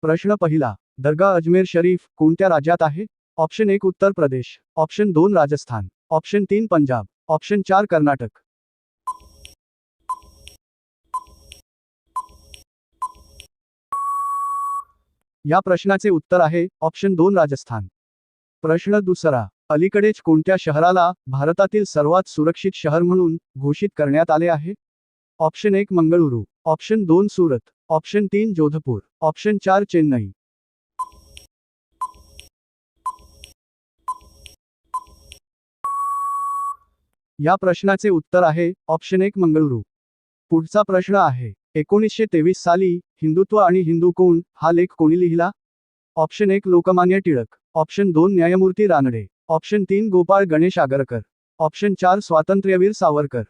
प्रश्न पहिला, दर्गा अजमेर शरीफ कोणत्या राज्यात आहे? Option 1 Uttar Pradesh, option 2 Rajasthan, option 3 Punjab, option 4 Karnataka. या प्रश्नाचे उत्तर आहे ऑप्शन 2 राजस्थान. प्रश्न दुसरा, अलीकडेच कोणत्या शहराला भारतातील सर्वात सुरक्षित शहर म्हणून घोषित करण्यात आले आहे? Option 1 Mangaluru, option 2 Surat, option 3 Jodhpur, option 4 Chennai. या प्रश्नाचे उत्तर आहे ऑप्शन 1 मंगळुरू. पुढचा प्रश्न आहे, 1923 साली हिंदुत्व आणि हिंदू कोण हा लेख कोणी लिहिला? ऑप्शन 1 लोकमान्य टिळक, ऑप्शन 2 न्यायमूर्ती रानडे, ऑप्शन 3 गोपाळ गणेश आगरकर, ऑप्शन 4 स्वातंत्र्यवीर सावरकर.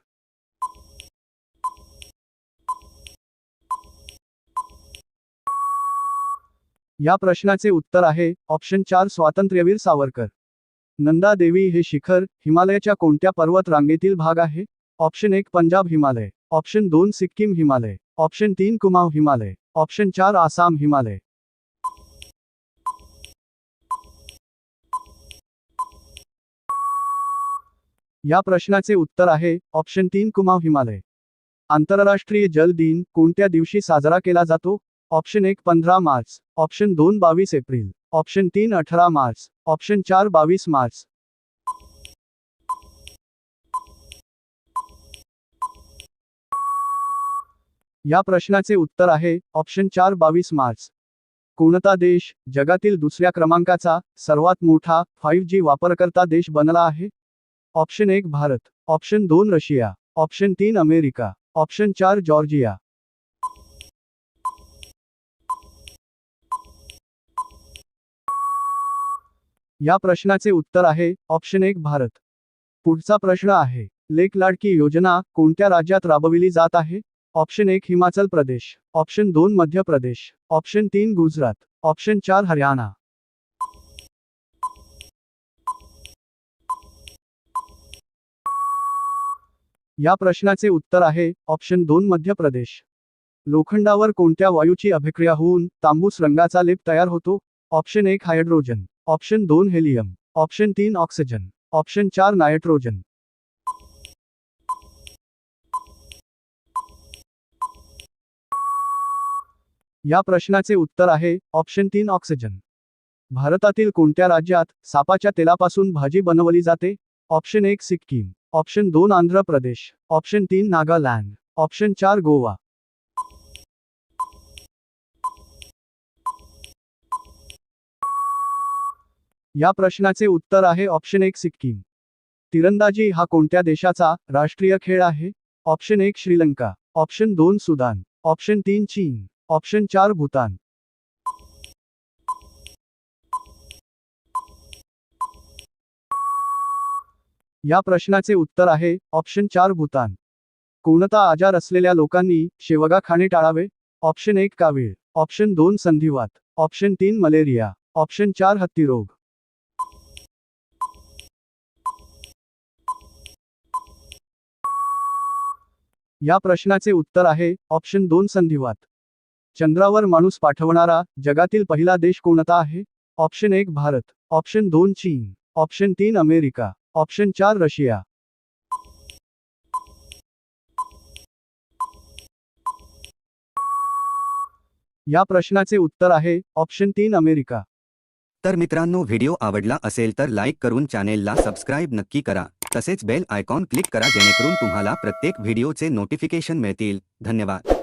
या प्रश्नाचे उत्तर आहे ऑप्शन 4 स्वातंत्र्यवीर सावरकर. नंदा देवी हे शिखर हिमालयाच्या कोणत्या पर्वत रांगेतील भाग आहे? Option 1 Punjab Himalaya, option 2 Sikkim Himalaya, option 3 Kumaon Himalaya, option 4 Assam Himalaya. या प्रश्नाचे उत्तर आहे ऑप्शन 3 कुमाऊ हिमालय. आंतरराष्ट्रीय जल दिन कोणत्या दिवशी साजरा केला जातो? Option 1 15 March, option 2 22 April, option 3 18 March, option 4 22 March. या प्रश्नाचे उत्तर आहे ऑप्शन 4 22 मार्च. कोणता देश जगातील दुसऱ्या क्रमांकाचा सर्वात मोठा 5G वापरकर्ता देश बनला आहे? Option 1 Bharat, option 2 Russia, option 3 America, option 4 Georgia. या प्रश्नाचे उत्तर आहे ऑप्शन 1 भारत. पुढचा प्रश्न आहे, लेक लाडकी योजना कोणत्या राज्यात राबविली जात आहे? Option 1 Himachal Pradesh, option 2 Madhya Pradesh, option 3 Gujarat, option 4 Haryana. या प्रश्नाचे उत्तर आहे ऑप्शन 2 मध्य प्रदेश. लोखंडावर कोणत्या वायूची अभिक्रिया होऊन तांबूस रंगाचा लेप तयार होतो? Option 1 hydrogen, option 2 helium, option 3 oxygen, option 4 nitrogen. या प्रश्नाचे उत्तर आहे ऑप्शन 3 ऑक्सिजन. भारतातील कोणत्या राज्यात सापाच्या तेलापासून भाजी बनवली जाते? Option 1 Sikkim, option 2 Andhra Pradesh, option 3 Nagaland, option 4 Goa. या प्रश्नाचे उत्तर आहे ऑप्शन 1 सिक्कीम. तिरंदाजी हा कोणत्या देशाचा राष्ट्रीय खेळ आहे? Option 1 Sri Lanka, option 2 Sudan, option 3 चीन, ऑप्शन 4 भूतान. या प्रश्नाचे उत्तर आहे ऑप्शन 4 भूतान. कोणता आजार असलेल्या लोकांनी शेवगा खाणे टाळावे? ऑप्शन 1 कावीळ, ऑप्शन 2 संधिवात, ऑप्शन 3 मलेरिया, ऑप्शन 4 हत्तीरोग. या प्रश्नाचे उत्तर आहे ऑप्शन 2 संधिवात. चंद्रावर माणूस पाठवणारा जगातील पहिला देश कोणता आहे? ऑप्शन 1 भारत, ऑप्शन 2 चीन, ऑप्शन 3 अमेरिका, ऑप्शन 4 रशिया. या प्रश्नाचे उत्तर आहे ऑप्शन 3 अमेरिका. तर मित्रांनो, व्हिडिओ आवडला असेल तर लाईक करून चॅनेलला सबस्क्राईब नक्की करा. तसेच बेल आयकॉन क्लिक करा जेणेकरून तुम्हाला प्रत्येक व्हिडिओचे नोटिफिकेशन मिळतील. धन्यवाद.